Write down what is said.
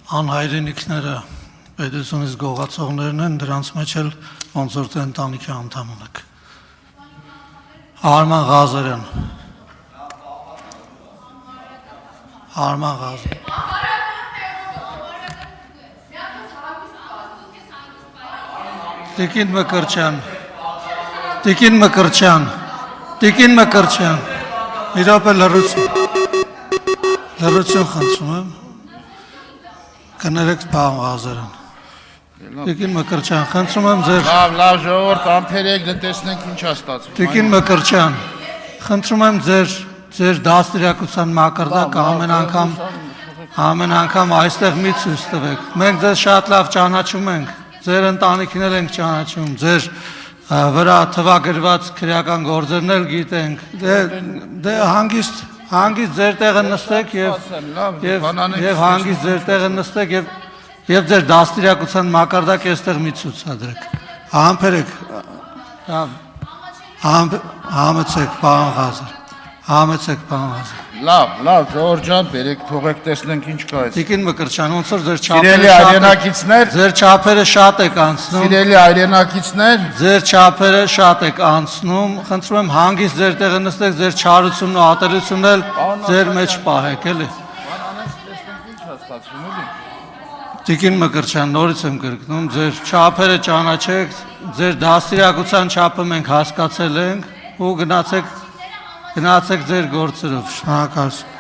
Անհայրենիքները պետությունից գողացողներն են, դրանց մեջ էլ ոնց որ թե ընտանիքի անդամ ունեք։ Արման Ղազարյան։ Արման Ղազարյան։ Տիկին Մկրտչյան։ Տիկին Մկրտչյան։ Տիկին Մկրտչյան։ Իրապ է լրություն խնդրում եմ։ Կներեք պարոն Ղազարյան։ Տիկին Մկրտչյան, խնդրում եմ ձեր Լավ ժողովուրդ, ամփերեք դտեսնենք ինչ է ստացվում։ Տիկին Մկրտչյան, խնդրում եմ ձեր դաստիարակության մակարդակը ամեն անգամ այստեղ մի ցույց տվեք։ Մենք ձեզ շատ լավ ճանաչում ենք, ձեր ընտանիքներ ենք ճանաչում, ձեր վրա թվագրված քրեական գործերն էլ գիտենք։ Դե հանգիստ ձեր տեղը նստեք եւ հանգիստ ձեր տեղը նստեք եւ ձեր դաստիարակության մակարդակը այստեղ մի ցուցադրեք։ Համբերեք։ Համեցեք, պարոն Ղազար։ Համեցեք, պարոն Ղազար։ Լավ, ժողովուրդ ջան, բերեք թողեք տեսնենք ինչ կա այս։ Տիկին Մկրտչյան, ոնց որ Ձեր չափերը շատ եք անցնում։ Սիրելի հայրենակիցներ, Ձեր չափերը շատ եք անցնում, խնդրում եմ հանգիստ ձեր տեղը նստեք, ձեր չարությունն ու ատելությունն էլ ձեր մեջ պահեք, էլի։ Տիկին Մկրտչյան, նորից եմ կրկնում, ձեր չափերը ճանաչեք, ձեր դաստիարակության չափը մենք հասկացել ենք ու գնացեք ձեր գործերով, շնորհակալություն։